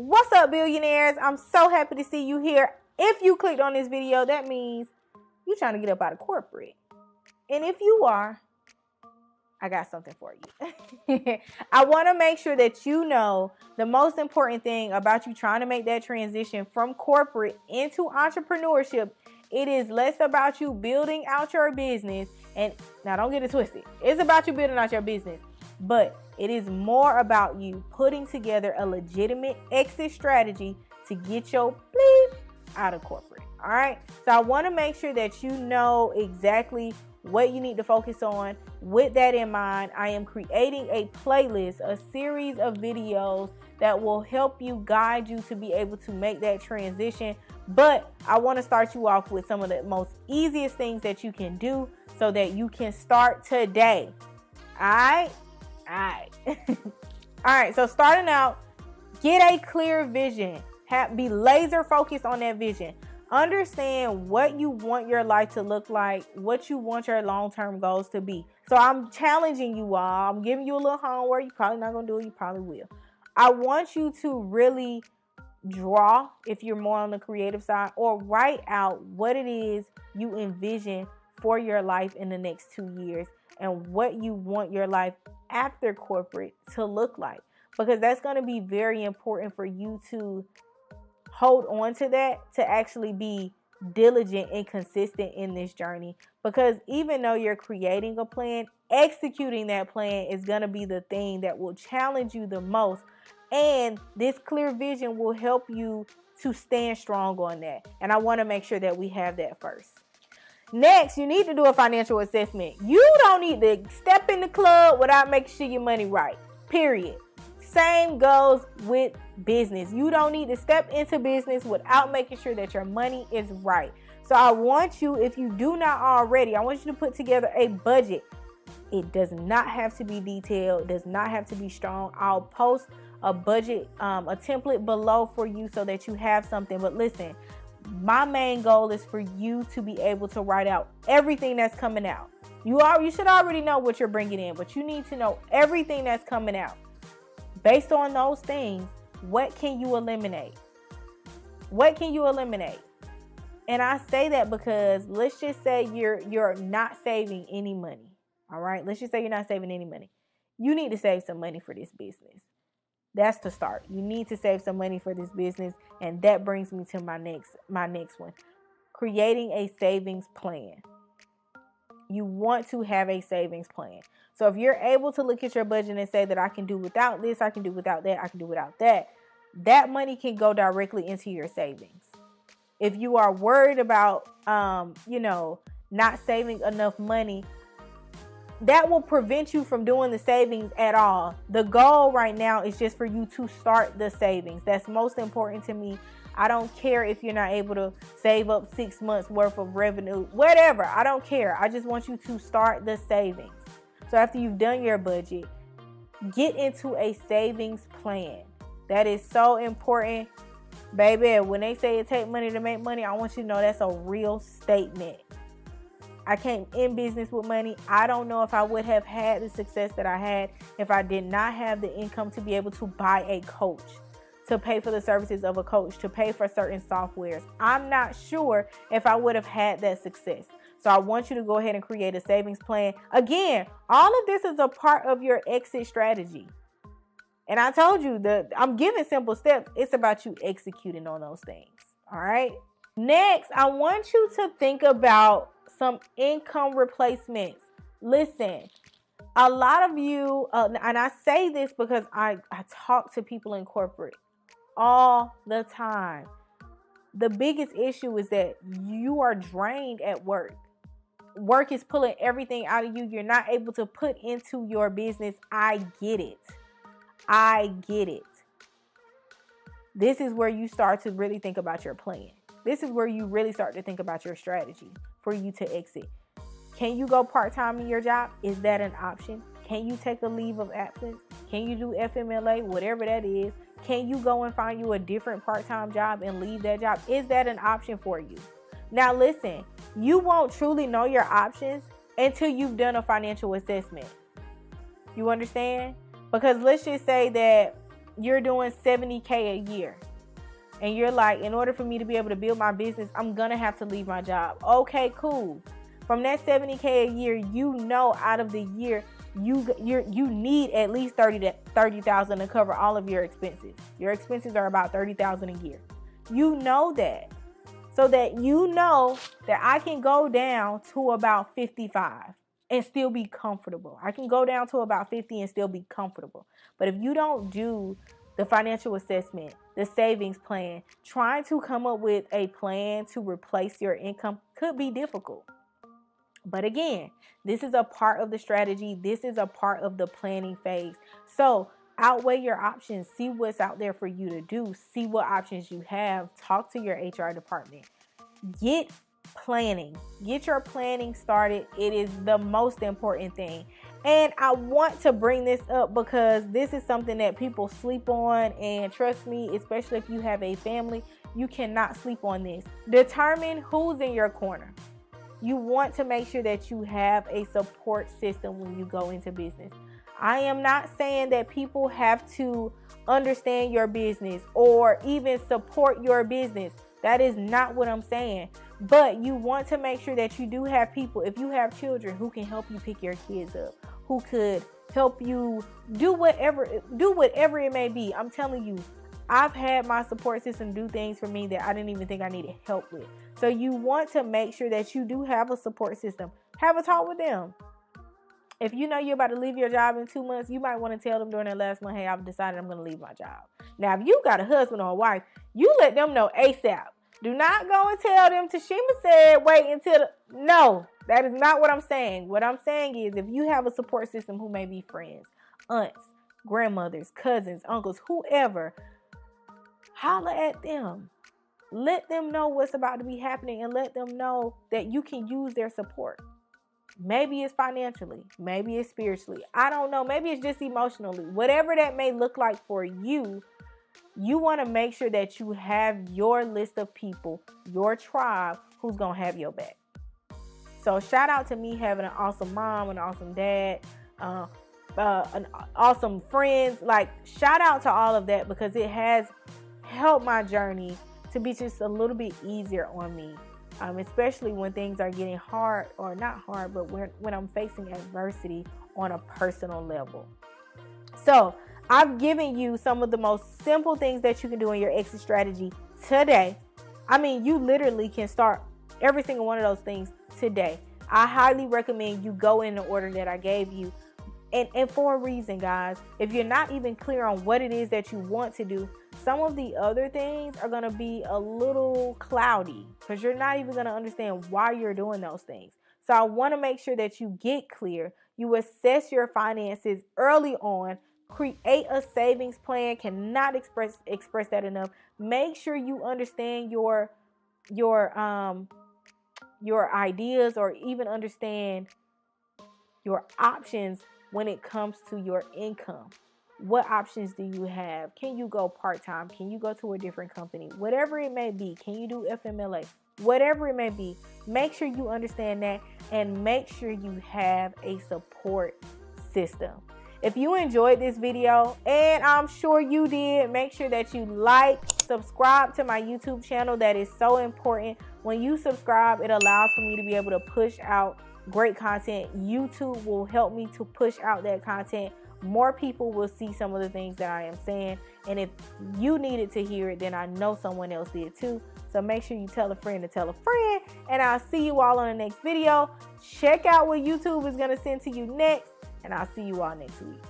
What's up, billionaires? I'm so happy to see you here. If you clicked on this video, that means you're trying to get up out of corporate. And if you are, I got something for you. I want to make sure that you know the most important thing about you trying to make that transition from corporate into entrepreneurship. It is less about you building out your business. And now don't get it twisted. It's about you building out your business. But it is more about you putting together a legitimate exit strategy to get your bleep out of corporate. All right. So I want to make sure that you know exactly what you need to focus on. With that in mind, I am creating a playlist, a series of videos that will help you, guide you to be able to make that transition. But I want to start you off with some of the most easiest things that you can do so that you can start today. All right. All right. So starting out, get a clear vision. Be laser focused on that vision. Understand what you want your life to look like, what you want your long-term goals to be. So I'm challenging you all. I'm giving you a little homework. You're probably not going to do it. You probably will. I want you to really draw, if you're more on the creative side, or write out what it is you envision for your life in the next 2 years and what you want your life after corporate to look like. Because that's going to be very important for you to hold on to that, to actually be diligent and consistent in this journey. Because even though you're creating a plan, executing that plan is going to be the thing that will challenge you the most. And this clear vision will help you to stand strong on that. And I want to make sure that we have that first. Next, you need to do a financial assessment. You don't need to step in the club without making sure your money right. Period. Same goes with business. You don't need to step into business without making sure that your money is right. So I want you, if you do not already, I want you to put together a budget. It does not have to be detailed. It does not have to be strong. I'll post a budget, a template below for you so that you have something. But listen, my main goal is for you to be able to write out everything that's coming out. You should already know what you're bringing in, but you need to know everything that's coming out. Based on those things, what can you eliminate? What can you eliminate? And I say that because let's just say you're not saving any money. All right. Let's just say you're not saving any money. You need to save some money for this business. That's to start. You need to save some money for this business. And that brings me to my next one. Creating a savings plan. You want to have a savings plan. So if you're able to look at your budget and say that I can do without this, I can do without that, I can do without that, that money can go directly into your savings. If you are worried about, not saving enough money, that will prevent you from doing the savings at all. The goal right now is just for you to start the savings. That's most important to me. I don't care if you're not able to save up 6 months worth of revenue, whatever. I don't care. I just want you to start the savings. So after you've done your budget, get into a savings plan. That is so important. Baby, when they say it takes money to make money, I want you to know that's a real statement. I came in business with money. I don't know if I would have had the success that I had if I did not have the income to be able to buy a coach, to pay for the services of a coach, to pay for certain softwares. I'm not sure if I would have had that success. So I want you to go ahead and create a savings plan. Again, all of this is a part of your exit strategy. And I told you that I'm giving simple steps. It's about you executing on those things. All right. Next, I want you to think about some income replacements. Listen, a lot of you, and I say this because I talk to people in corporate all the time. The biggest issue is that you are drained at work. Work is pulling everything out of you. You're not able to put into your business. I get it. This is where you start to really think about your plan. This is where you really start to think about your strategy for you to exit. Can you go part-time in your job? Is that an option? Can you take a leave of absence? Can you do FMLA, whatever that is? Can you go and find you a different part-time job and leave that job? Is that an option for you? Now listen, you won't truly know your options until you've done a financial assessment. You understand? Because let's just say that you're doing $70K a year. And you're like, in order for me to be able to build my business, I'm going to have to leave my job. Okay, cool. From that $70K a year, you know, out of the year, you need at least $30,000 to cover all of your expenses. Your expenses are about $30,000 a year. You know that. So that you know that I can go down to about 55 and still be comfortable. I can go down to about 50 and still be comfortable. But if you don't do the financial assessment, the savings plan, trying to come up with a plan to replace your income could be difficult. But again, this is a part of the strategy. This is a part of the planning phase. So outweigh your options. See what's out there for you to do. See what options you have. Talk to your HR department. Get planning. Get your planning started. It is the most important thing. And I want to bring this up because this is something that people sleep on. And trust me, especially if you have a family, you cannot sleep on this. Determine who's in your corner. You want to make sure that you have a support system when you go into business. I am not saying that people have to understand your business or even support your business. That is not what I'm saying. But you want to make sure that you do have people, if you have children, who can help you pick your kids up, who could help you do whatever it may be. I'm telling you, I've had my support system do things for me that I didn't even think I needed help with. So you want to make sure that you do have a support system. Have a talk with them. If you know you're about to leave your job in 2 months, you might want to tell them during that last month, hey, I've decided I'm going to leave my job. Now, if you got a husband or a wife, you let them know ASAP. Do not go and tell them Tashima said wait until no, that is not what I'm saying. What I'm saying is if you have a support system who may be friends, aunts, grandmothers, cousins, uncles, whoever, holler at them. Let them know what's about to be happening and let them know that you can use their support. Maybe it's financially, maybe it's spiritually. I don't know. Maybe it's just emotionally. Whatever that may look like for you, you want to make sure that you have your list of people, your tribe, who's going to have your back. So shout out to me having an awesome mom, an awesome dad, an awesome friends. Like, shout out to all of that because it has helped my journey to be just a little bit easier on me. Especially when things are getting hard, or not hard, but when I'm facing adversity on a personal level. So I've given you some of the most simple things that you can do in your exit strategy today. I mean, you literally can start every single one of those things today. I highly recommend you go in the order that I gave you. And for a reason, guys. If you're not even clear on what it is that you want to do, some of the other things are going to be a little cloudy because you're not even going to understand why you're doing those things. So I want to make sure that you get clear. You assess your finances early on. Create a savings plan. Cannot express that enough. Make sure you understand your ideas, or even understand your options when it comes to your income. What options do you have? Can you go part-time? Can you go to a different company? Whatever it may be. Can you do FMLA? Whatever it may be. Make sure you understand that and make sure you have a support system. If you enjoyed this video, and I'm sure you did, make sure that you like, subscribe to my YouTube channel. That is so important. When you subscribe, it allows for me to be able to push out great content. YouTube will help me to push out that content. More people will see some of the things that I am saying. And if you needed to hear it, then I know someone else did too. So make sure you tell a friend to tell a friend. And I'll see you all on the next video. Check out what YouTube is going to send to you next. And I'll see you all next week.